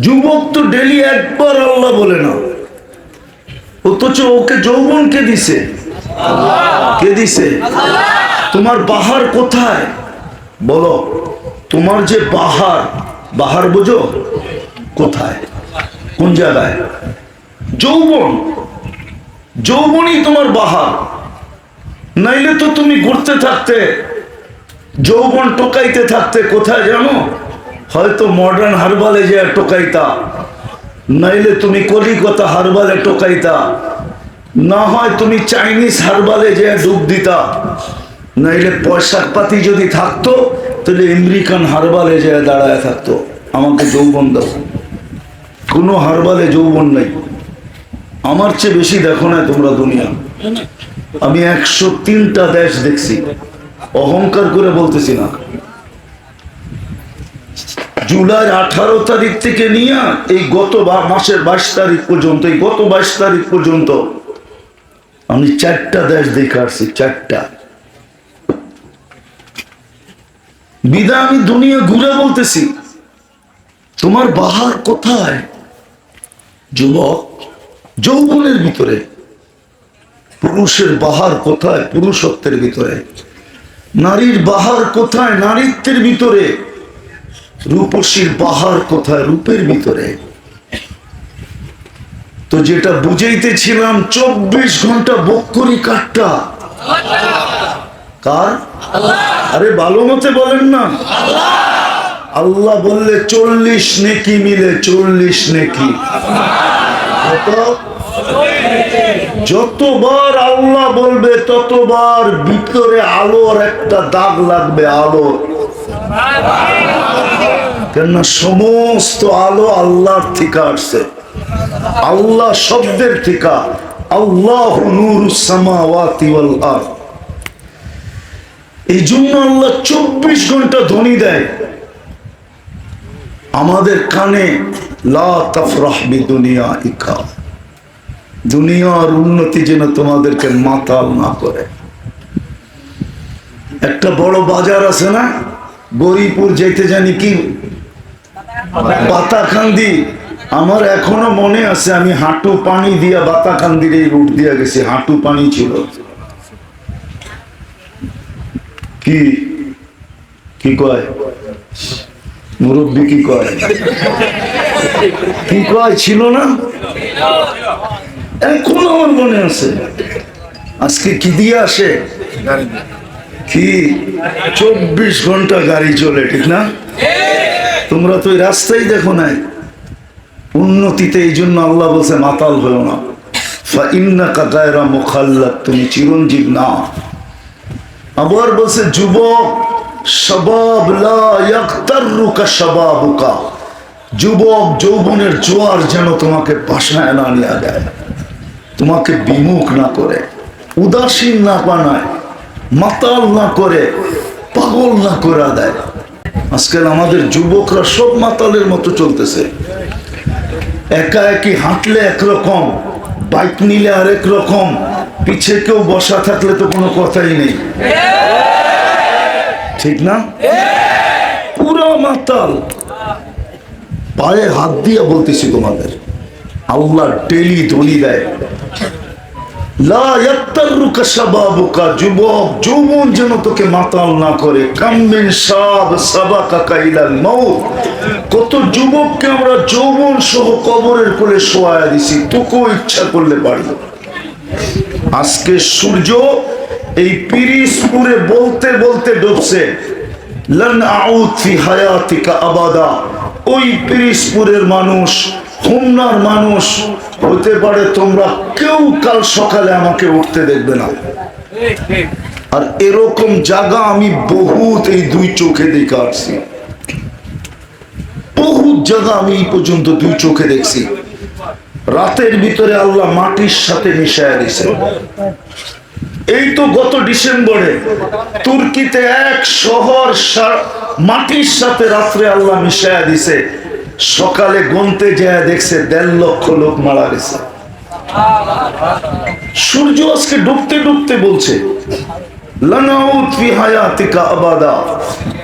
যুবক তো ডেলি একবার আল্লাহ বলে না, অথচ ওকে যৌবন কে দিছে? কে দিছে? তোমার বাহার কোথায় বলো? তোমার যে বাহার, বাহার বুঝো কোথায়, কোন জায়গায়? যৌবন, যৌবনই তোমার বাহার। নাইলে তো তুমি ঘুরতে থাকতে, যৌবন টোকাইতে থাকতে কোথায় জানো? হয়তো মডার্ন হারবালে যে টোকাইতা, নাইলে তুমি কলিকতা হারবালে টোকাইতা, না হয় তুমি চাইনিজ হারবালে যে ডুব দিতা, নাইলে পয়সা পাতি যদি থাকতো তাহলে আমেরিকান হারবালে যে দাঁড়ায় থাকতো, আমাকে যৌবন দাও। কোনো হারবালে যৌবন নাই। আমার চেয়ে বেশি দেখো না তোমরা দুনিয়া। আমি 103টা দেশ দেখছি, অহংকার করে বলতেছি না। জুলাই 18 তারিখ থেকে নিয়ে এই গত মাসের 22 তারিখ পর্যন্ত, এই গত 22 তারিখ পর্যন্ত আমি 4টা দেশ দেখে আসছি, 4টা। বিদায় আমি দুনিয়া ঘুরে বলতেছি, তোমার বাহার কোথায় যুবক? যৌবনের ভিতরে। পুরুষের বাহার কোথায়? পুরুষত্বের ভিতরে। নারীর বাহার কোথায়? নারীত্বের ভিতরে। রূপসীর বাহার কোথায়? রূপের ভিতরে। তো যেটা বুঝাইতেছিলাম, 24 ঘন্টা বক্করি কাটটা কার? আরে ভালো মতে বলেন না। আল্লাহ বললে 40 নেকি মিলে, 40 নেকি। যতবার আল্লাহ বলবে ততবার ভিতরে আলোর একটা দাগ লাগবে, আলোর। কেননা সমস্ত আলো আল্লাহর থেকে আসছে, আল্লাহ শব্দের থেকে। আল্লাহু নূরুস সামাওয়াতি ওয়াল আরদ। এই জন্য আল্লাহ 24 ঘন্টা ধ্বনি দেয় আমাদের কানে, লা তাফরাহ বিদুনিয়াইকা। দুনিয়ার উন্নতি যেন তোমাদেরকে মাতাল না করে। একটা বড় বাজার আছে না, গরিপুর যেতে জানি কি বাতাকান্দি। আমার এখনো মনে আছে, আমি হাঁটু পানি দিয়া বাতাকান্দির এই রুট দিয়া গেছি। হাঁটু পানি ছিল। কি কি কয় মুরব্বী? কি কয়? কি কয়? ছিল না? এখন আমার মনে আছে। আজকে কি দিয়ে আসে? কি 24 ঘন্টা গাড়ি চলে, ঠিক না? তোমরা তো এই রাস্তাই দেখো নাই। উন্নতিতে এই জন্য আল্লাহ বলছে মাতাল হয়েও না। ফাইন্নাকা গায়রা মুখাল্লাদ, তুমি চিরঞ্জীব না। আবার বলছে যুবক, শাবাব লা ইয়াগতাররুকা শাবাবুকা। যুবক যৌবনের জোয়ার যেন তোমাকে ভাসায় না নিয়ে যায়, তোমাকে বিমুখ না করে, উদাসীন না বানায়, মাতাল না করে, পাগল না করে দেয়। আজকাল আমাদের যুবকরা সব মাতালের মতো চলতেছে। একা একই হাঁটলে একরকম, বাইক নিলে আরেক রকম, পিছে কেউ বসা থাকলে তো কোনো কথাই নেই, ঠিক না? পুরো মাতাল। পায়ে হাত দিয়ে বলতেছি তোমাদের, আল্লাহ ডেলি ধ্বনি দেয়, লা ইয়াগতাররুকা শাবাবুকা। যুবক যৌবন যেন তোকে মাতাল না করে। কাম মিন শাব সাবাকাকা ইলাল মাউত। কত যুবককে আমরা যৌবন সহ কবরের কোলে শোয়া দিছি, তোকেও ইচ্ছা করলে পারি। আজকে সূর্য এই পিরিজপুরে বলতে বলতে ডুবছে, লান আউদ ফি হায়াতিকা আবাদা। ওই পিরিজপুরের মানুষ, খুলনার মানুষ, হতে পারে তোমরা কেউ কাল সকালে আমাকে উঠতে দেখবে না। আর এরকম জায়গা আমি বহুত এই 2 চোখে দেখে আসছি। বহুত জায়গা আমি এই পর্যন্ত 2 চোখে দেখছি। রাতের ভিতরে আল্লাহ মাটির সাথে মিশায়া দিছে। এই তো গত ডিসেম্বরে তুর্কিতে এক শহর মাটির সাথে রাত্রে আল্লাহ মিশায়া দিছে। সকালে গন্তে যায় দেখছে 1.5 লক্ষ লোক মারা গেছে। সূর্য আজকে ডুবতে ডুবতে বলছে, লানাউদ ফি হায়াতিকা আবাদা।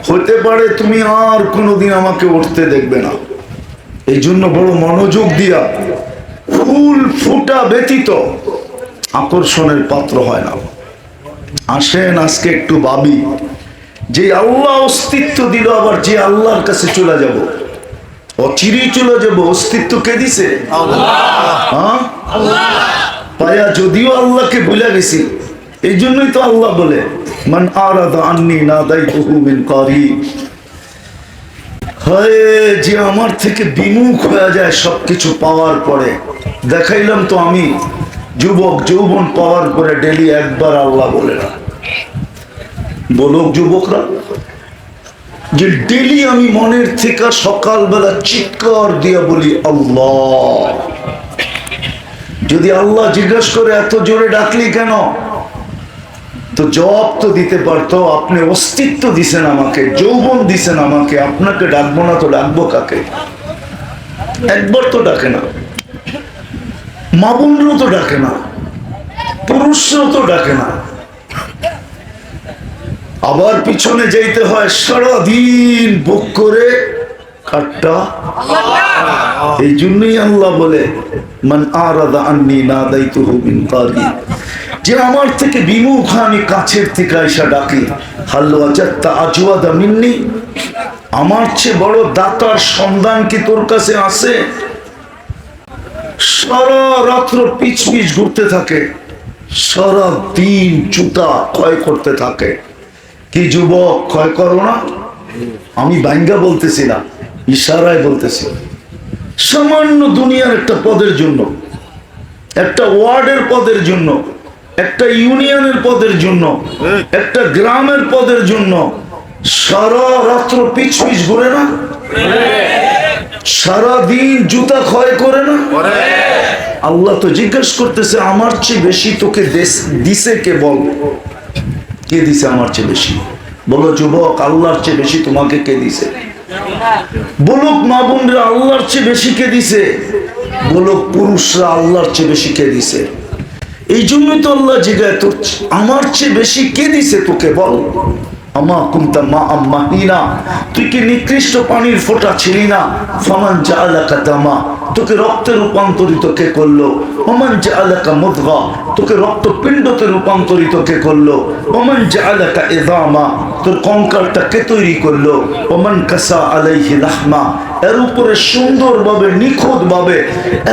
হতে পারে তুমি আর কোনোদিন আমাকে উঠতে দেখবে না। এই জন্য বড় মনোযোগ দিয়া ফুল ফুটা ব্যতীত আকর্ষণের পাত্র হয় না। আসেন আজকে একটু ভাবি, যে আল্লাহ অস্তিত্ব দিল, আবার যে আল্লাহর কাছে চলে যাব, অচিরেই চলে যাব, অস্তিত্ব কে দিছে? হ্যাঁ, পায়া যদিও আল্লাহকে ভুলে গেছি, এই জন্যই তো আল্লাহ বলে মান আরাদা আন্নি নাদাইতুহু মিন করিব। হয় যে আমার থেকে বিমুখ হয়ে যায় সবকিছু পাওয়ার পরে। দেখাইলাম তো আমি যুবক যৌবন পাওয়ার পরে ডেলি একবার আল্লাহ বলে না। বলুক যুবকরা যে ডেলি আমি মনের থেকে সকালবেলা চিৎকার দিয়া বলি আল্লাহ। যদি আল্লাহ জিজ্ঞাসা করে এত জোরে ডাকলি কেন, তো জবাব তো দিতে পারতো, আপনি অস্তিত্ব দিছেন আমাকে, যৌবন দিছেন আমাকে, আপনাকে ডাকবো না তো ডাকবো কাকে? একবার তো ডাকে না, মা বোনরাও তো ডাকে না, পুরুষরাও তো ডাকে না। আবার পিছনে যাইতে হয় সারাদিন বুক করে কাটটা। এই জন্যই আল্লাহ বলে মান আরাদা আন্নি নাদাইতুহু মিন কারিব, যে আমার থেকে বিমুখ আমি কাছের থেকে আইসা ডাকি। হাল ওয়াজাদতা আজওয়াদা মিন্নি, আমার চেয়ে বড় দাতার সন্ধান কি তোর কাছে আছে? সারা রাত্র পিছ পিছ ঘুরতে থাকে, সারা দিন জুতা ক্ষয় করতে থাকে। কি যুবক, ক্ষয় করো না? আমি ভাঙ্গা বলতেছি না, ইশারায় বলতেছি। সামান্য দুনিয়ার একটা পদের জন্য, একটা ওয়ার্ডের পদের জন্য, একটা ইউনিয়নের পদের জন্য, একটা গ্রামের পদের জন্য সারা রাত্র পিছ পিছ ঘুরে না? সারা দিন জুতা ক্ষয় করে না? আল্লাহ তো জিজ্ঞেস করতেছে আমার চেয়ে বেশি তোকে দিছে কে? বল, কে দিছে আমার চেয়ে বেশি? বলো যুবক, আল্লাহর চেয়ে বেশি তোমাকে কে দিছে? বলুক মা বোনরা, আল্লাহর চেয়ে বেশি কে দিছে? বলুক পুরুষরা, আল্লাহর চেয়ে বেশি কে দিছে? এই জন্যই তো আল্লাহ জিজ্ঞাসা, তোর আমার চেয়ে বেশি কে দিছে তোকে? বল। আমা কুনতা মাআম মাহিনা, তুই কি নিকৃষ্ট পানির ফোঁটা ছিলি না? ফামান জাআলাকা দামা, তোকে রক্তে রূপান্তরিত কে করলো? ওমান জাআলাকা মুদগা, তোকে রক্তপিণ্ডতে রূপান্তরিত কে করলো? ওমান জাআলাকা ইযামা, তোর কঙ্কালটা কে তৈরি করলো? ওমান কাসা আলাইহি লাহমা, এর উপরে সুন্দরভাবে নিখুঁতভাবে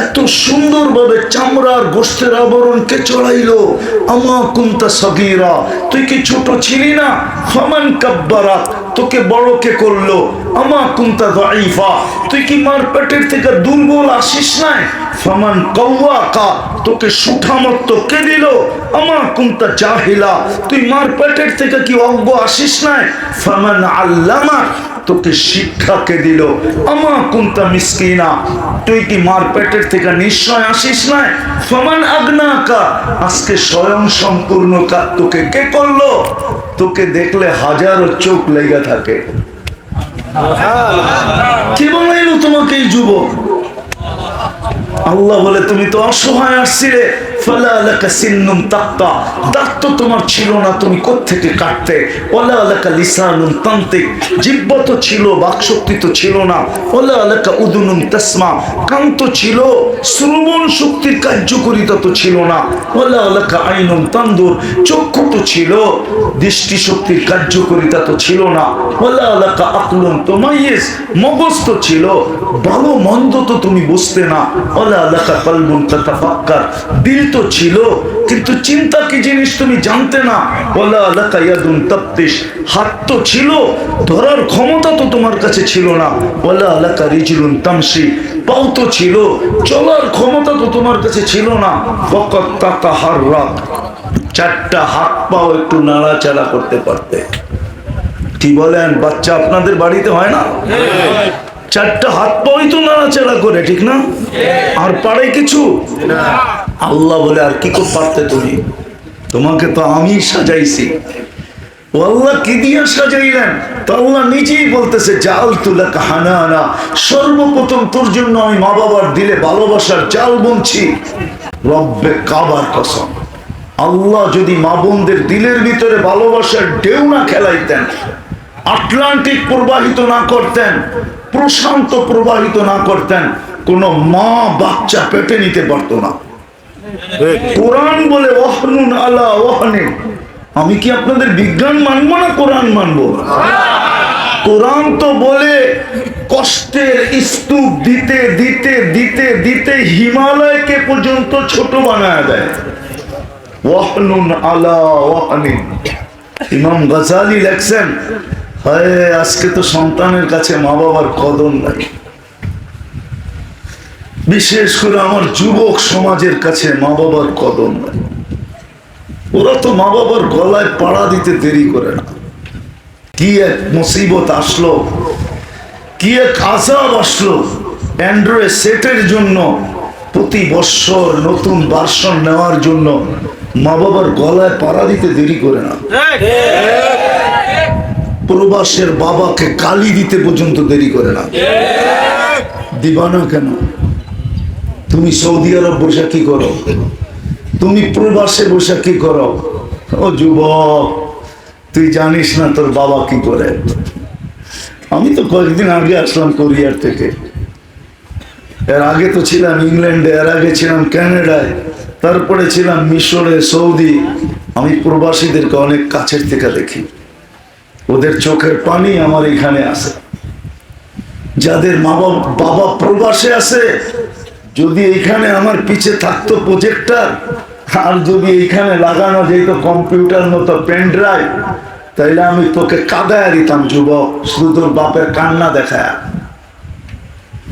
এত সুন্দরভাবে চামড়ার গোশতের আবরণ কে চড়াইলো? আমা কুনতা সগীরা, তুই কি ছোট ছিলি না? ফামান কাব্বারাক, তোকে বড় কে করলো? আমা কুনতা দাঈফা, তুই কি মার পেটের থেকে দুর্বল আসিস নাই? ফামান কাওয়াকা, তোকে সুঠামত্ব কে দিল? আমা কুনতা জাহিলা, তুই মার পেটের থেকে কি অজ্ঞ আসিস নাই? ফামান আল্লামাক, তোকে শিক্ষা কে দিল? আমা কুনতা মিসকিনা, তুই কি মার পেটের থেকে নিশ্চয় আসিস নাই? ফামান আগনাকা, আজকে স্বয়ং সম্পূর্ণ তোকে কে করলো? তোকে দেখলে হাজারো চোখ লেগে থাকে। কি বানাইলো তোমাকে এই যুবক? আল্লাহ বলে তুমি তো অসহায় আসছিলে, ফালা লাকা সিন্নুন তাক্তা, দাঁত তো তোমার ছিল না, তুমি কোত্থেকে কাটতে? ওয়ালা লাকা লিসানুন তান্তিক, জিহ্বা তো ছিল, বাকশক্তি তো ছিল না। ওয়ালা লাকা উদুনুন তাসমা, কান তো ছিল, শ্রবণ শক্তির কার্যকারিতা তো ছিল না। ওয়ালা লাকা আইনুন তানদুর, চক্ষু তো ছিল, দৃষ্টি শক্তির কার্যকারিতা তো ছিল না। ওয়ালা লাকা আকলুন তুমাইয়িজ, মগজ তো ছিল, ভালো মন্দ তো তুমি বুঝতে না। ওয়ালা লাকা কলবুন তাতাফাক্কার, দিল তো ছিল, কিন্তু চিন্তা কি জিনিস তুমি জানতে না। ওয়ালা লাকা ইয়াদুন তাবতিশ, হাত তো ছিল, ধরার ক্ষমতা তো তোমার কাছে ছিল না। ওয়ালা লাকা রিজলুন তামশি, পাও তো ছিল, চলার ক্ষমতা তো তোমার কাছে ছিল না। ফাকাত তাতাহাররাক, চারটা হাত পাও একটু নাড়াচাড়া করতে পারতে। কি বলেন, বাচ্চা আপনাদের বাড়িতে হয় না? চারটা হাত পাওই তো নাড়াচাড়া করে, ঠিক না? আর পারে কিছু? আল্লাহ বলে আর কি করে পারতে তুমি? তোমাকে তো আমি সাজাইছি। ও আল্লাহ কি দিয়ে সাজাইলেন? তো আল্লাহ নিজেই বলতেছে জাআলতু লাকা হানানা, সর্বপ্রথম তোর জন্য আমি মা বাবার দিলে ভালোবাসার জাল বুনছি। রব্বে কাবার কসম, আল্লাহ যদি মা বোনদের দিলের ভিতরে ভালোবাসার ঢেউ না খেলাইতেন, আটলান্টিক প্রবাহিত না করতেন, প্রশান্ত প্রবাহিত না করতেন, কোন মা বাচ্চা পেটে নিতে পারতো না। কোরআন বলে ওয়াহনুন আলা ওয়াহনিন। আমি কি আপনাদের বিজ্ঞান মানবো না কোরআন মানবো? কোরআন তো বলে কষ্টের স্তূপ দিতে দিতে দিতে দিতে হিমালয়কে পর্যন্ত ছোট বানায় দেয়। ওয়াহনুন আলা ওয়াহনিন। ইমাম গাজালি লেখছেন, হায় আজকে তো সন্তানের কাছে মা বাবার কদর নাই। বিশেষ করে আমার যুবক সমাজের কাছে মা বাবার কদর নাই। ওরা তো মা বাবার গলায় পাড়া দিতে দেরি করে না। কি এক মুসিবত আসলো, কি এক আযাব আসলো। অ্যান্ড্রয়েড সেটের জন্য প্রতি বছর নতুন ভার্সন নেওয়ার জন্য মা বাবার গলায় পাড়া দিতে দেরি করে না। প্রবাসের বাবাকে গালি দিতে পর্যন্ত দেরি করে না। দিবা না কেন? তুমি সৌদি আরব বসে কি করো? তুমি প্রবাসে বসে কি করো? ও যুবক, তুই জানিস না তোর বাবা কি করে। আমি তো কয়েকদিন আগে আসলাম কোরিয়ার থেকে। এর আগে তো ছিলাম ইংল্যান্ডে, এর আগে ছিলাম কানাডায়, তারপরে ছিলাম মিশরে, সৌদি। আমি প্রবাসীদেরকে অনেক কাছের থেকে দেখি। ওদের চোখের পানি আমার এখানে আছে। যাদের মা বাবা প্রবাসে আছে, যদি এখানে আমার পিছে থাকতো প্রজেক্টর, আর যদি এইখানে লাগানো যেত কম্পিউটার মতো পেন ড্রাইভ, তাইলে আমি তোকে কাঁদায় দিতাম যুবক, শুধু তোর বাপের কান্না দেখায়।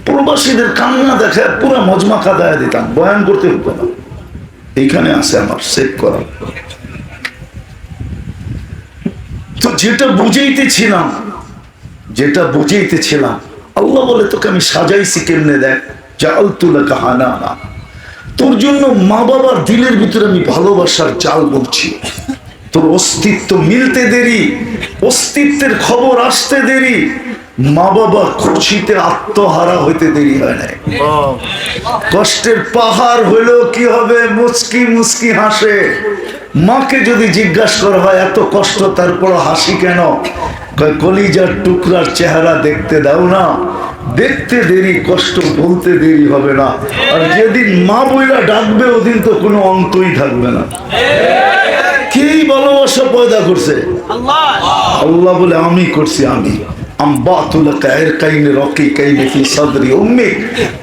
প্রবাসীদের কান্না দেখায় পুরো মজমা কাঁদায় দিতাম, বয়ান করতে হতো না। এইখানে আছে আমার সেভ করা। তো যেটা বুঝাইতেছিলাম, আল্লাহ বলে তোকে আমি সাজাইছি কেমনে, দেখ জাআলতু লাকা হানানা। তোর জন্য মা বাবার দিলের ভিতরে আমি ভালোবাসার জাল বলছি। তোর অস্তিত্ব মিলতে দেরি, অস্তিত্বের খবর আসতে দেরি, মা বাবা খুশিতে আত্মহারা হইতে দেরি হয় নাই। কষ্টের পাহাড় হইলেও কি হবে, মুচকি মুচকি হাসে। মাকে যদি জিজ্ঞাসা করা হয় এত কষ্ট তারপর হাসি কেন, কলিজার টুকরার চেহারা দেখতে দাও না, দেখতে দেরি, কষ্ট বলতে দেরি হবে না। আর যেদিন মা বইলা ডাকবে ওদিন তো কোনো অন্তই থাকবে না। কে ভালোবাসা পয়দা করছে? আল্লাহ বলে আমি করছি। আমি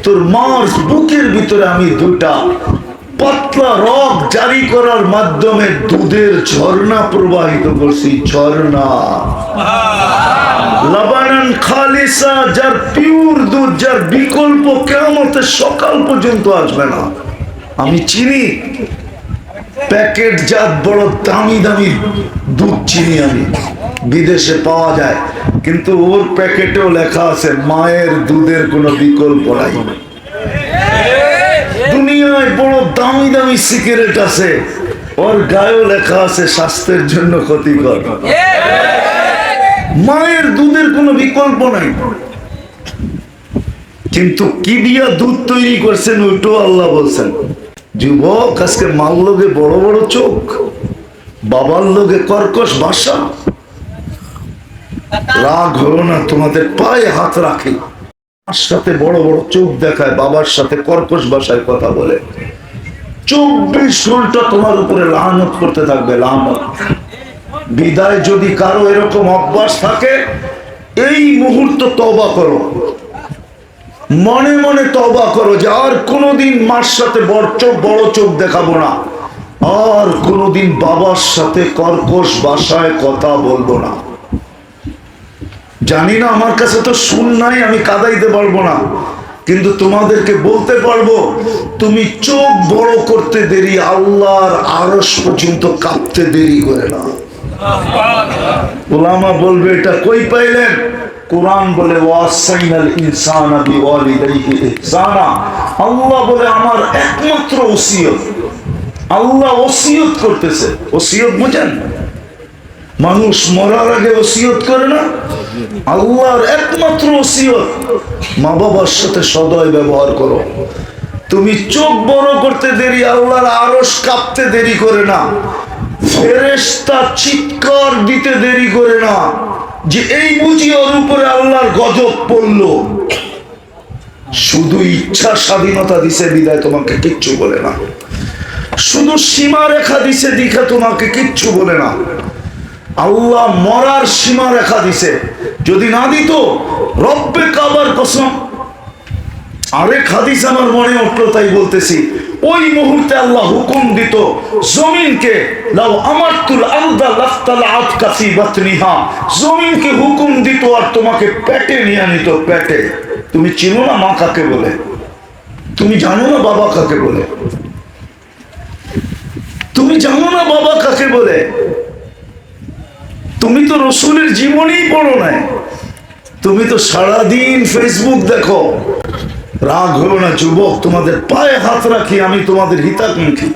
তোর মার বুকের ভিতরে আমি দুটা পাতলা রগ জারি করার মাধ্যমে দুধের ঝর্ণা প্রবাহিত করছি। ঝর্ণা লাবানান খালিসা, যার পিওর দুধ, যার বিকল্প কিয়ামতের সকাল পর্যন্ত আসবে না। আমি চিনি প্যাকেট জাত বড় দামি দামি দুধ চিনি আমি, বিদেশে পাওয়া যায়, কিন্তু ওর প্যাকেটেও লেখা আছে মায়ের দুধের কোনো বিকল্প নাই। দুনিয়ায় বড় দামি দামি সিগারেট আছে, ওর গায়েও লেখা আছে স্বাস্থ্যের জন্য ক্ষতিকর। মায়ের দুধের কোনো বিকল্প নাই। কিন্তু কি দিয়া দুধ তৈরি করছেন ওইটাও আল্লাহ বলছেন। যুবক, আজকে মার লোকে বড় বড় চোখ, বাবার লোকে কর্কশ ভাষা। রাগ হলো না, তোমাদের পায়ে হাত রাখি। মার সাথে বড় বড় চোখ দেখায়, বাবার সাথে কর্কশ ভাষায় কথা বলে, 24 ঘন্টা তোমার উপরে লানত করতে থাকবে, লানত। বিদায় যদি কারো এরকম অভ্যাস থাকে, এই মুহূর্ত তওবা করো, মনে মনে তওবা করো যে আর কোনোদিন মার সাথে বড় চোখ দেখাবো না, আর কোনোদিন বাবার সাথে কর্কশ ভাষায় কথা বলবো না। জানি না, আমার কাছে তো শুন নাই, আমি কাঁদাইতে পারবো না, কিন্তু তোমাদেরকে বলতে পারবো, তুমি চোখ বড় করতে দেরি, আল্লাহর আরশ পর্যন্ত কাঁপতে দেরি করে না। উলামা বলবে এটা কই পাইলেন? কোরআন বলে ওয়াসাইনাল ইনসানা বিওয়ালিদাইহি ইহসানা। আল্লাহ বলে আমার একমাত্র ওসিয়ত। আল্লাহ ওসিয়ত করতেছে। ওসিয়ত বুঝেন? মানুষ মরার আগে ওসিয়ত করে না? আল্লাহর একমাত্র ওসিয়ত, মা বাবার সাথে সদয় ব্যবহার করো। তুমি চোখ বড় করতে দেরি, আল্লাহর আরশ কাঁপতে দেরি করে না, ফেরেশতা চিৎকার দিতে দেরি করে না, যে এই বুঝি ওর উপরে আল্লাহর গজব পড়লো। শুধু ইচ্ছা স্বাধীনতা দিছে বিদায় তোমাকে কিচ্ছু বলে না, শুধু সীমা রেখা দিছে দিকে তোমাকে কিচ্ছু বলে না। আল্লাহ মরার সীমা রেখা দিছে, যদি না দিত রব্বে কাবার কসম। আরেক হাদিস আমার মনে উঠলো তাই বলতেছি, ওই মুহূর্তে আল্লাহ হুকুম দিত জমিনকে, লাউ আমারতুল আরদা লাফতালাআত কাফি বাতনিহা, জমিনকে হুকুম দিত আর তোমাকে পেটে নিয়ে নিত, পেটে। তুমি চিনো না মা কাকে বলে? তুমি জানো না বাবা কাকে বলে? তুমি জানো না বাবা কাকে বলে? তুমি তো রসুলের জীবনই পড়ো না, তুমি তো সারাদিন ফেসবুক দেখো। রাগ হলো না যুবক, তোমাদের পায়ে হাত রাখি, আমি তোমাদের হিতাকাঙ্ক্ষী।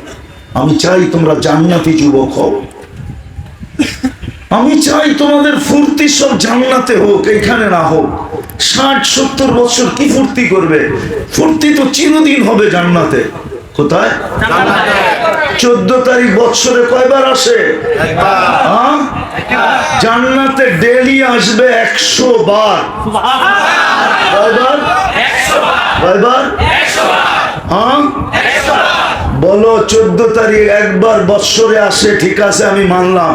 আমি চাই তোমরা জান্নাতি যুবক হও, আমি চাই তোমাদের ফুর্তি সব জান্নাতে হোক, এখানে না হোক। 60-70 বছর কি ফুর্তি করবে? ফুর্তি তো চিরদিন হবে জান্নাতে। কোথায়? 14 তারিখ বছরে কয়বার আসে? জান্নাতে ডেলি আসবে 100 বার। কয়বার? কয়বার? বলো 14 তারিখ একবার বছরে আসে, ঠিক আছে আমি মানলাম,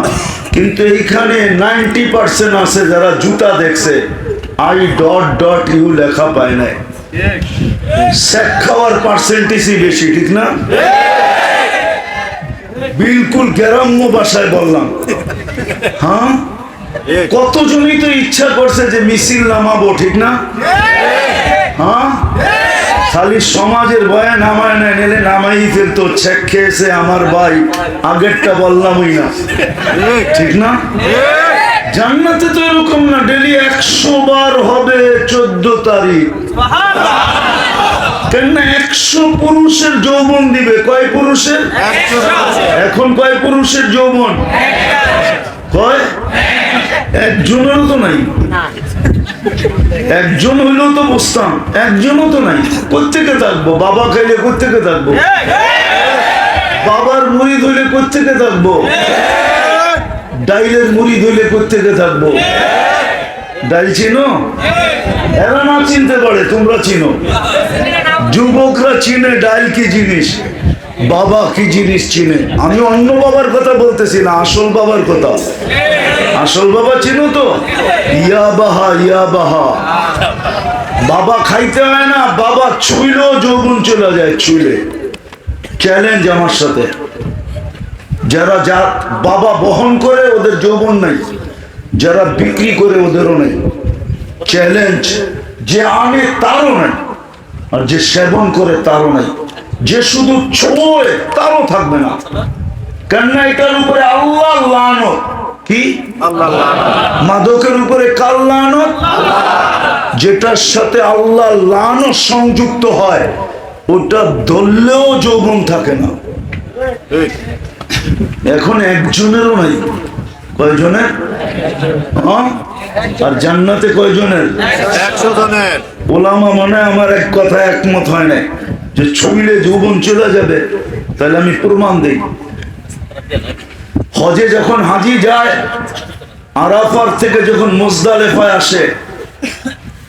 কিন্তু এইখানে 90% আছে যারা জুতা দেখছে, I.U লেখা পায় নাই। শেখ খাওয়ার পার্সেন্টেজই বেশি, ঠিক না? বিলকুল গ্রাম্য ভাষায় বললাম। হ্যাঁ, কতজনই তো ইচ্ছা করছে যে মিছিল নামাবো, ঠিক না? হ্যাঁ, খালি সমাজের ভয়ে নামায় না, নেলে নামাই ফেলতো। ছেক খেয়েছে আমার ভাই, আগেরটা বললামই না, ঠিক না? জান্নাতে তো এরকম না, ডেলি 100 বার হবে 14 তারিখ। কেন? 100 পুরুষের যৌবন দিবে। কয় পুরুষের? এখন কয় পুরুষের যৌবন? কয়? একজনেরও তো নাই। একজন হইলেও তো বুঝতাম, একজনও তো নাই। কোত্থেকে থাকবো? বাবা খাইলে কোত্থেকে থাকবো? বাবার মুড়ি ধইলে কোত্থেকে থাকবো? ডাইলের মুড়ি ধইলে কোত্থেকে থাকবো? ডাইল চিনো? এরা না চিনতে পারে, তোমরা চিনো। যুবকরা চিনে ডাইল কি জিনিস, বাবা কি জিনিস চিনে। আমি অন্য বাবার কথা বলতেছি না, আসল বাবার কথা। আসল বাবা চিনো তো? ইয়া বাহা, ইয়া বাহা। বাবা খাইতে হয় না, বাবা ছুইলেও যৌবন চলে যায়, ছুইলে। চ্যালেঞ্জ আমার সাথে, যারা যা বাবা বহন করে ওদের যৌবন নাই, যারা বিক্রি করে ওদেরও নেই। চ্যালেঞ্জ, যে আনে তারও নাই, আর যে সেবন করে তারও নাই। যে শুধু ছোঁয় তারও থাকবে না। কেননা এটার উপরে আল্লাহ লানত। কি? মাদকের উপরে কার লানত? যেটার সাথে আল্লাহ লানত সংযুক্ত হয় ওটা ধরলেও যৌবন থাকে না। এখন একজনেরও নাই। কয়জনের? আর জান্নাতে কয়জনের? 100 জনের। ওলামা মানে আমার এক কথা একমত হয় না যে ছুঁইলে যৌবন চলে যাবে। তাহলে আমি প্রমাণ দিই। হজে যখন হাজি যায়, আরাফার থেকে যখন মুজদালিফায় আসে,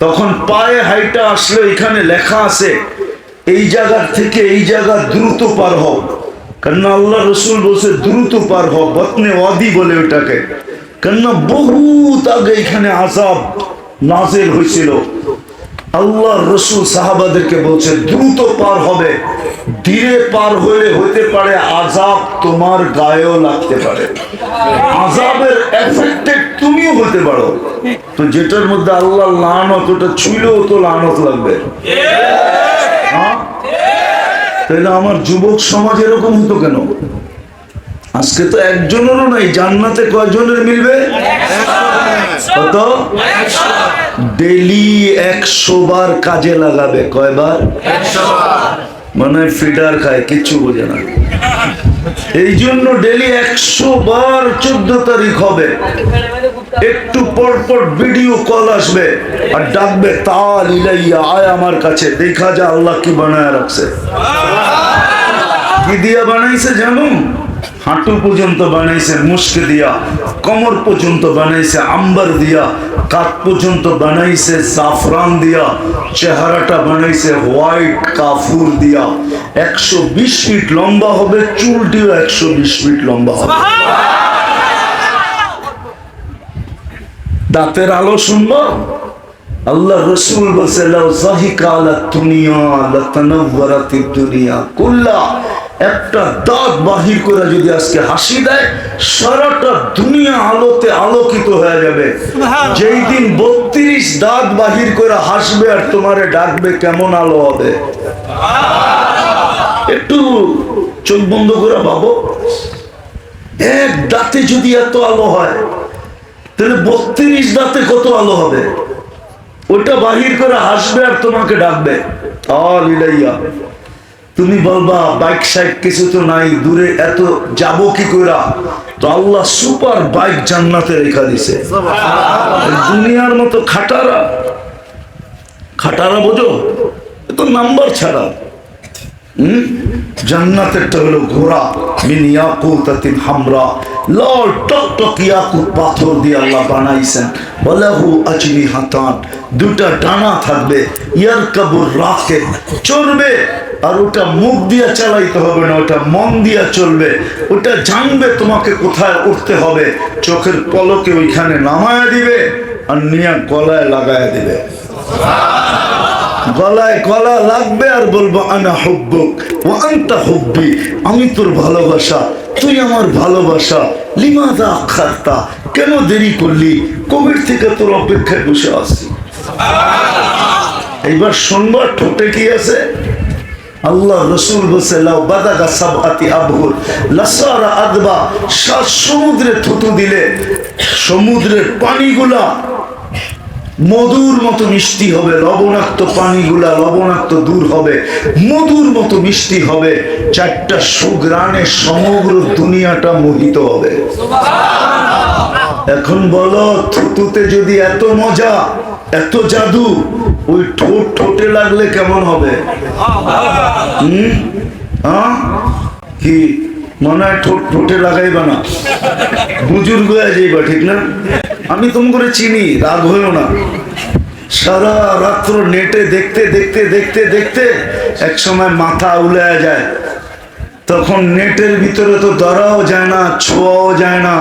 তখন পায়ে হাইটা আসলে এখানে লেখা আছে এই জায়গা থেকে এই জায়গা দ্রুত পার হও। কারণ আল্লাহ রসুল বলছে দ্রুত পার হও, বতনে ওয়াদি বলে ওটাকে। কেন? বহুত আগে এখানে আযাব নাযিল হয়েছিল। আল্লাহ রসুল সাহাবাদেরকে বলছে দ্রুত পার হবে, ধীরে পার হলে হতে পারে আযাব তোমার গায়েও লাগতে পারে, আযাবের এফেক্টেড তুমিও হতে পারো। তো যেটার মধ্যে আল্লাহ লানত, ওটা ছুঁলেও তো লানত লাগবে। তাহলে আমার যুবক সমাজ এরকম হতো কেন? আজকে তো একজনেরও নাই। জান্নাতে কয়জনের মিলবে? কত? ডেলি 100 বার কাজে লাগাবে। কয়বার? 100 বার। মানে ফিডার খায়, কিচ্ছু বোঝে না। এই জন্য ডেলি 100 বার 14 তারিখ হবে। একটু পর পর ভিডিও কল আসবে আর ডাকবে তাল ইলাইয়া, আয় আমার কাছে, দেখা যা আল্লাহ কি বানায় রাখছে। কি দিয়া বানাইছে জানো? হাঁটু পর্যন্ত বানাইছে মুস্ক দিয়া, কোমর পর্যন্ত বানাইছে আম্বার দিয়া, কাঁধ পর্যন্ত বানাইছে জাফরান দিয়া, চেহারাটা বানাইছে হোয়াইট কাফুর দিয়া। 120 ফিট লম্বা হবে, চুলটিও 120 ফিট লম্বা হবে। দাঁতের আলো শুনবো? আল্লাহ রসুল বলছে লাউ যাহিকা আলা দুনিয়া লাতানাওয়ারাতিদ দুনিয়া কুল্লা। একটা দাঁত বাহির করে যদি আজকে হাসি দেয়, সারাটা দুনিয়া আলোতে আলোকিত হয়ে যাবে। যেই দিন 32 দাঁত বাহির করে হাসবে আর তোমারে ডাকবে, কেমন আলো হবে? একটু চোখ বন্ধ করে ভাবো, এক দাঁতে যদি এত আলো হয়, তাহলে 32 দাঁতে কত আলো হবে? ওটা বাহির করে হাসবে আর তোমাকে ডাকবে। আলিলাইয়া তুমি বলবা বাইক সাইক কিছু তো নাই, দূরে এত যাবো কি কইরা? তো আল্লাহ সুপার বাইক জান্নাতে রেখা দিছে। দুনিয়ার মতো খাটারা, খাটারা বোঝো, এত নাম্বার ছাড়া। জান্নাতেরটা হলো ঘোড়া, মিন ইয়াকুতাতিন হামরা, লাল টকটক ইয়াকুত পাথর দিয়ে আল্লাহ বানাইছেন। ওয়ালাহু আজনিহাতান, দুটা ডানা থাকবে। ইয়ারকাবুর রাকিব, চড়বে, আর ওটা মুখ দিয়ে চালাইতে হবে না, ওটা মন দিয়ে চলবে। ওটা জানবে তোমাকে কোথায় উঠতে হবে, চোখের পলকে ওইখানে নামায়া দিবে আর নিয়ে গলায় লাগায়া দিবে। গলায় গলা লাগবে আর বলবো আনা হুব্বুক ওয়া আনতা হুব্বি, আমি তোর ভালোবাসা, তুই আমার ভালোবাসা। লিমাযা আখারতা, কেন দেরি করলি? কবির থেকে তোর অপেক্ষায় বসে আছি। এইবার শুনবা ঠোঁটে কি আছে? আল্লাহ রসুল বলছে লাউ বাদাগা সাবআতি আবহুর লাসারা আদবা, 7 সমুদ্রে থুতু দিলে সমুদ্রের পানিগুলা মধুর মতো মিষ্টি হবে, লবণাক্ত পানিগুলা লবণাক্ত দূর হবে, মধুর মতো মিষ্টি হবে। 4টা সুঘ্রাণে সমগ্র দুনিয়াটা মোহিত হবে। এখন বলো, থুতুতে যদি এত মজা, এত জাদু, ওই ঠোঁট ঠোঁটে লাগলে কেমন হবে? কি মনে হয় ঠোঁট ঠোঁটে লাগাইবা না, বুজুর্গ হয়ে যাইবা, ঠিক না? আমি তুমি করে চিনি, রাগ হইও না। সারা রাত্র নেটে দেখতে দেখতে দেখতে দেখতে এক সময় মাথা উলায়া যায়। তখন নেটের ভিতরে তো ধরাও যায় না, ছোঁয়াও যায় না,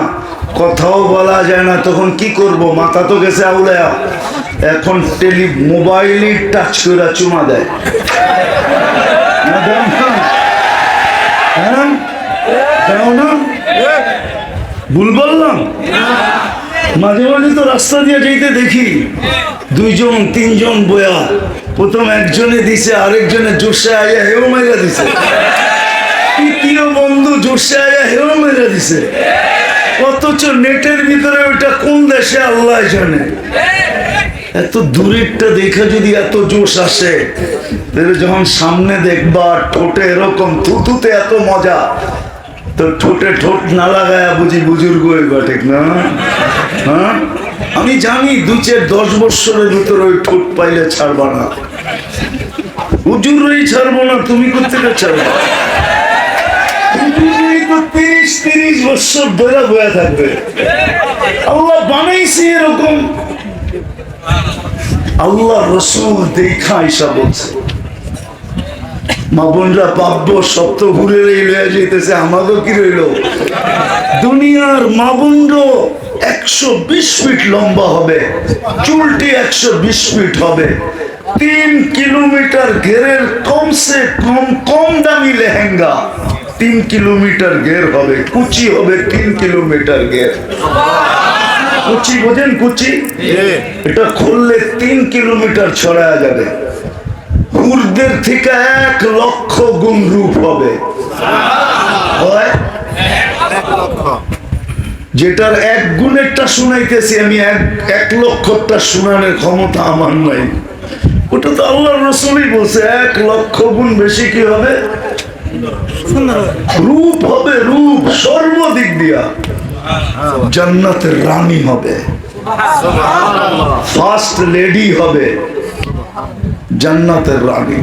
কথাও বলা যায় না। তখন কি করব? মাথা তো গেছে আউলায়া, এখন মোবাইলই টাচ করে চুমা দেয়। ভুল বললাম? মাঝে মাঝে তো রাস্তা দিয়ে যেতে দেখি 2জন 3জন বয়া, প্রথম একজনে দিছে, আরেকজনে জোরসে আয়া হেও মেরা দিছে, তৃতীয় বন্ধু জোরসে আয়া হেও মেরা দিছে। অথচ নেটের ভিতরে ওইটা কোন দেশে আল্লাহ জানে। এত দূরেরটা দেখে যদি এত জোশ আসে, তাহলে যখন সামনে দেখবা ঠোঁটে এরকম থুতুতে এত মজা, তো ঠোঁটে ঠোঁট না লাগায় বুঝি বুজুর্গ হইবা, ঠিক না? হ্যাঁ, আমি জানি 2-10 বছরের ভিতরে ওই ঠোঁট পাইলে ছাড়বা না, হুজুরই ছাড়বো না, তুমি কোথেকে ছাড়বা? হুজুরই তো 30 বছর ধরে বয়া থাকবে। আল্লাহ বানাইছে এরকম। আল্লাহ রসুল দেখা ঈশা বলছে, মা বোনরা পাব্য সপ্ত ঘুরে লইয়া যেতেছে, আমাকেও কি রইল? দুনিয়ার মা বোনরও 120 ফিট লম্বা হবে, চুলটি 120 ফিট হবে, 3 কিলোমিটার ঘেরের কমসে কম দামি লেহেঙ্গা 3 কিলোমিটার ঘের হবে, কুচি হবে 3 কিলোমিটার ঘের। কুচি বোঝেন? কুচি এটা খুললে 3 কিলোমিটার ছড়ায়া যাবে। হুরদের থেকে 1 লক্ষ গুণ রূপ হবে। যেটার 1 গুণেরটা শুনাইতেছি আমি, 1 লক্ষটা শুনানোর ক্ষমতা আমার নাই। ওটা তো আল্লাহ রসুলই বলছে, 1 লক্ষ গুণ বেশি কি হবে? রূপ হবে, রূপ সর্বদিক দিয়া। জান্নাতের রানী হবে, ফার্স্ট লেডি হবে, জান্নাতের রানী।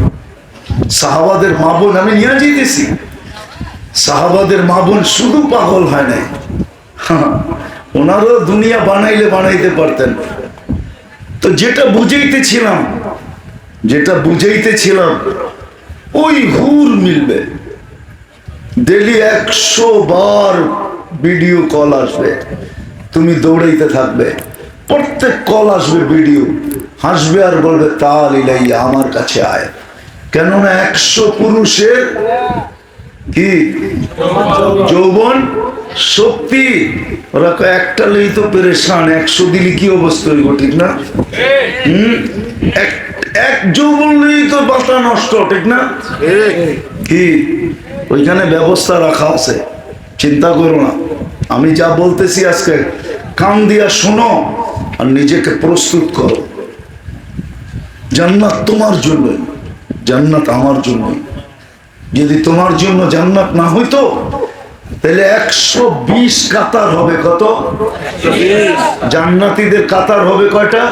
সাহাবাদের মা বোন আমি নিয়ে যেতেছি, সাহাবাদের মা বোন শুধু পাগল হয় নাই, ওনারও দুনিয়া বানাইলে বানাইতে পারতেন। তো যেটা বুঝাইতেছিলাম ওই হুর মিলবে, ডেলি 100 বার ভিডিও কল আসবে, তুমি দৌড়াইতে থাকবে, প্রত্যেক কল আসবে ভিডিও, হাসবে আর বলবে তাল ইলাইয়া, আমার কাছে আয়। কেননা 100 পুরুষের কি যৌবন শক্তি, ওরা একটা লেই তো পেরেশান, 100 দিলে কি অবস্থা হইব, ঠিক না? এক যৌবন লেই তো বাতা নষ্ট, ঠিক না? কি ওইখানে ব্যবস্থা রাখা আছে, চিন্তা করো না। আমি যা বলতেছি আজকে কান দিয়া শোনো আর নিজেকে প্রস্তুত করো। জান্নাত তোমার জন্য, জান্নাত আমার জন্য। যদি তোমার জন্য জান্নাত না হইতো তাহলে 120 কাতার হবে। কত? জান্নাতীদের কাতার হবে কয়টা?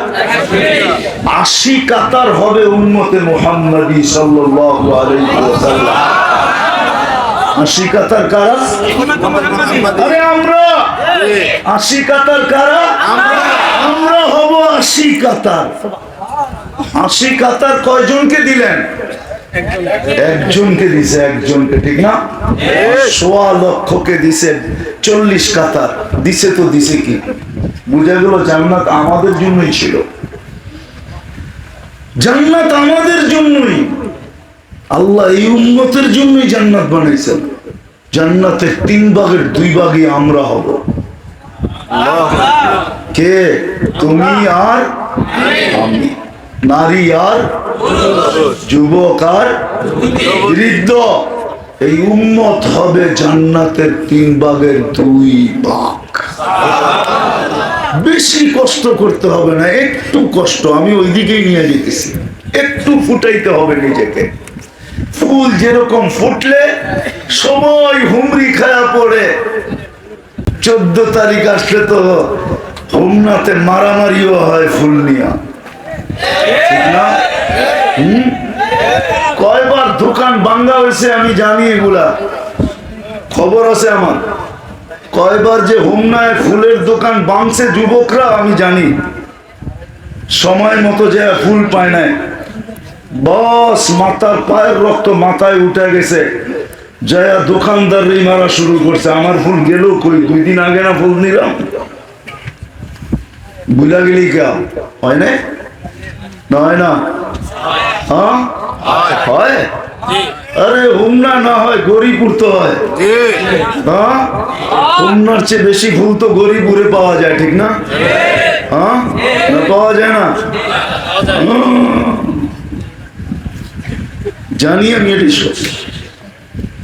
80 কাতার হবে উম্মতে মুহাম্মাদি সাল্লাল্লাহু আলাইহি ওয়াসাল্লাম। 80 কাতার কারা? আরে আমরা। 80 কাতার কারা? আমরা হব 80 কাতার। 80 কাতার কয়জনকে দিলেন? একজনকে দিছে, একজনকে, ঠিক না? 1.25 লক্ষকে দিছে 40 কাতার দিছে। তো দিছে কি? বুঝা গেল জান্নাত আমাদের জন্যই ছিল, জান্নাত আমাদের জন্যই। আল্লাহ এই উম্মতের জন্যই জান্নাত বানাইছেন। জান্নাতের 3 ভাগের 2 ভাগই আমরা হব। কে? তুমি আর আমি, নারী আর যুবক আর বৃদ্ধ। এই উম্মত হবে জান্নাতের 3 ভাগের 2 ভাগ। বেশি কষ্ট করতে হবে না, একটু কষ্ট, আমি ওইদিকেই নিয়ে যেতেছি। একটু ফুটাইতে হবে নিজেকে। ফুল যেরকম ফুটলে সবাই হুমড়ি খায়া পড়ে, 14 তারিখ আসলে তো হোমনাথে মারামারিও হয় ফুল নিয়া, ঠিক না? কয়বার দোকান ভাঙ্গা হয়েছে আমি জানি, এগুলা খবর আছে আমার। কয়বার যে হোমনায় ফুলের দোকান ভাঙছে যুবকরা আমি জানি। সময় মতো যে ফুল পায় নাই, বস মাথার পায়ের রক্ত মাথায় উঠে গেছে, জয়া দোকানদার মারা শুরু করছে। আমার ফুল গেল কই? 2 দিন আগে না ফুল নিলাম, বুঝা গেলি কে? হয় না? হয় না? হ্যাঁ হয়। আরে হুমনা না হয় গরিপুর তো হয়। হ্যাঁ, হুমনার চেয়ে বেশি ফুল তো গরিপুরে পাওয়া যায়, ঠিক না? হ্যাঁ, না পাওয়া যায় না? জানি আমি এটি সব।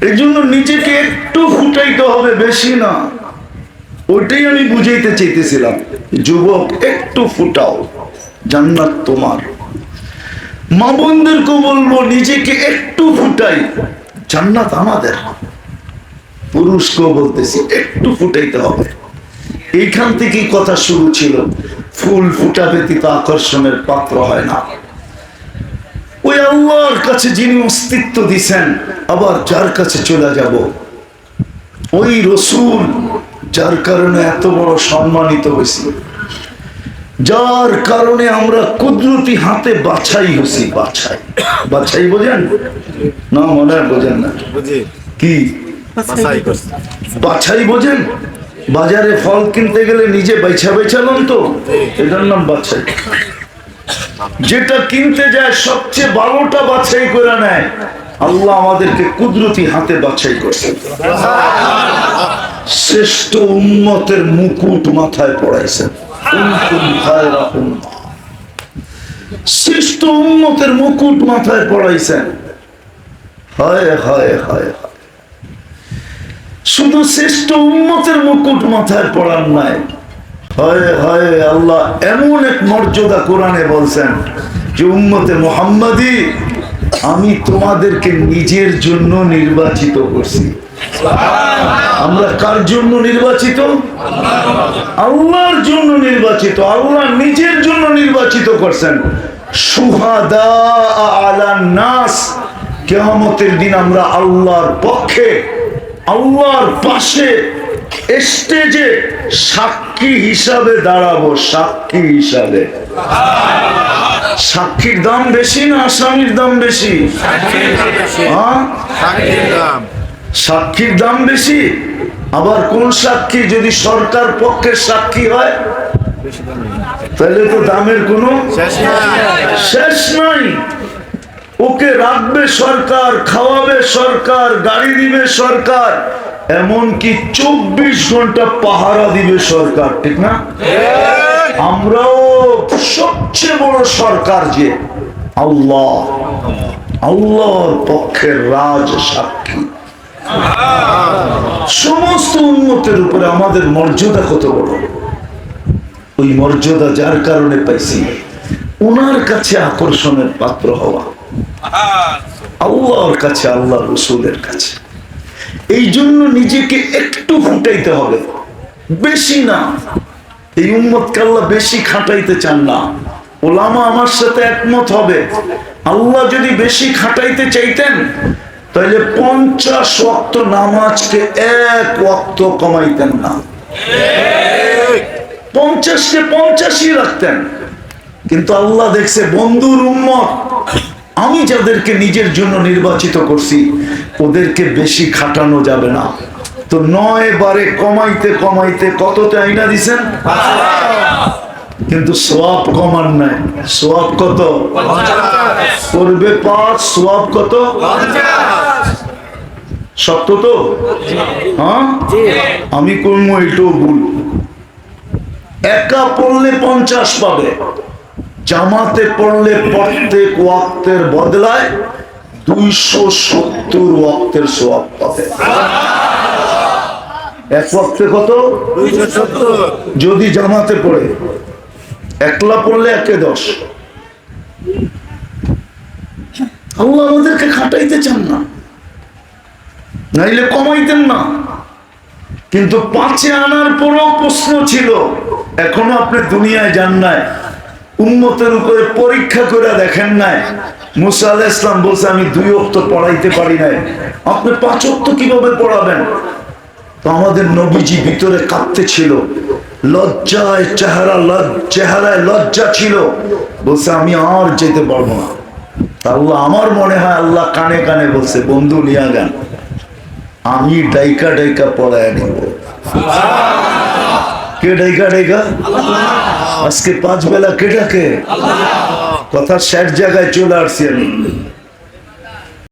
এই জন্য নিজেকে একটু ফুটাইতে হবে, বেশি না। ওইটাই আমি বুঝাইতে চাইতেছিলাম। যুবক একটু ফুটাও, জান্নাত তোমার। মা বোনদেরকে বলবো নিজেকে একটু ফুটাই, জান্নাত আমাদের। পুরুষকেও বলতেছি একটু ফুটাইতে হবে। এইখান থেকেই কথা শুরু ছিল। ফুল ফুটা ব্যতীত আকর্ষণের পাত্র হয় না। ওই আল্লাহর কাছে যিনি অস্তিত্ব দিছেন, আবার যার কাছে চলে যাব, ওই রসুল যার কারণে এত বড় সম্মানিত হয়েছি, যার কারণে আমরা কুদরতি হাতে বাছাই হয়েছি। বাছাই, বাছাই বোঝেন না? মনে হয় বোঝেন না। কি বাছাই বোঝেন? বাজারে ফল কিনতে গেলে নিজে বাইছা বাইছালাম তো, এটার নাম বাছাই। যেটা কিনতে যায় সবচেয়ে ভালোটা বাছাই করে নেয়। আল্লাহ আমাদেরকে কুদরতি হাতে বাছাই করছে। শ্রেষ্ঠ উম্মতের মুকুট মাথায় পড়াইছেন। শ্রেষ্ঠ উম্মতের মুকুট মাথায় পড়াইছেন। হায় হায় হায়, শুধু শ্রেষ্ঠ উম্মতের মুকুট মাথায় পড়ার নাই, হায় হায়, আল্লাহ এমন এক মর্যাদা কোরআনে বলছেন যে উম্মতে মুহাম্মাদি, আমি তোমাদেরকে নিজের জন্য নির্বাচিত করছি। আমরা কার জন্য নির্বাচিত? আল্লাহর জন্য নির্বাচিত। আল্লাহ নিজের জন্য নির্বাচিত করছেন। শুহাদা আলান নাস, কিয়ামতের দিন আমরা আল্লাহর পক্ষে আল্লাহর পাশে স্টেজে সাক্ষী হিসাবে দাঁড়াবো, সাক্ষী হিসাবে। সাক্ষীর দাম বেশি না আসামির দাম বেশি? হ্যাঁ, সাক্ষীর দাম। সাক্ষীর দাম বেশি। আবার কোন সাক্ষী যদি সরকার পক্ষের সাক্ষী হয় তাহলে তো দামের কোনো শেষ নাই। ওকে রাখবে সরকার, খাওয়াবে সরকার, গাড়ি দিবে সরকার, এমনকি 24 ঘন্টা পাহারা দিবে সরকার, ঠিক না? আমরাও সবচেয়ে বড় সরকার যে আল্লাহ, আল্লাহর পক্ষের রাজ সাক্ষী। সমস্ত উন্মতের উপরে আমাদের মর্যাদা কত বড়। ওই মর্যাদা যার কারণে পাইছি ওনার কাছে আকর্ষণের পাত্র হওয়া, আল্লাহর কাছে, আল্লাহ রসুলের কাছে। এই জন্য নিজেকে একটু ফুটাইতে হবে, বেশি না। এই উম্মতকে আল্লাহ বেশি খাটাইতে চান না। ওলামা আমার সাথে একমত হবে, আল্লাহ যদি বেশি খাটাইতে চাইতেন তাহলে 50 ওয়াক্ত নামাজকে 1 ওয়াক্ত কমাইতেন না, 50কে 50ই রাখতেন। কিন্তু আল্লাহ দেখছে বন্ধুর উম্মত, আমি যাদেরকে নিজের জন্য নির্বাচিত করছি ওদেরকে বেশি খাটানো যাবে না। তো 9 বারে কমাইতে কমাইতে কততে আইনা দিছেন, কিন্তু সওয়াব কমান নাই। সওয়াব কত? করবে 5, সওয়াব কত? সত্য তো? হ্যাঁ, আমি করবো এটাও ভুল। একা পড়লে 50 পাবে, জামাতে পড়লে প্রত্যেক ওয়াক্তের বদলায় 270 ওয়াক্তের সওয়াব পাবে। এক ওয়াক্তে কত? 270। যদি জামাতে পড়ে, একলা পড়লে 1-10। আল্লাহ আমাদেরকে খাটাইতে চান না, নাইলে কমাইতেন না। কিন্তু 5-এ আনার পরও প্রশ্ন ছিল, এখনো আপনি দুনিয়ায় যান নাই, উম্মতের উপরে পরীক্ষা করে দেখেন নাই। মুসা আলাইহিস সালাম বলছে আমি 2 ওয়াক্ত পড়াইতে পারি নাই, আপনি 5 ওয়াক্ত কিভাবে পড়াবেন? তো আমাদের নবীজি ভিতরে কাঁপতে ছিল, লজ্জায় চেহারায় লজ্জা ছিল, বলছে আমি আর যেতে পারবো না। আল্লাহ, আমার মনে হয় আল্লাহ কানে কানে বলছে বন্ধু নিয়া গান, আমি ডাইকা ডাইকা পড়ায় নিব। কে ডাইকা ডাইকা? আজকে 5 বেলা কে ডাকে? কথা শেষ জায়গায় চলে আসছি আমি।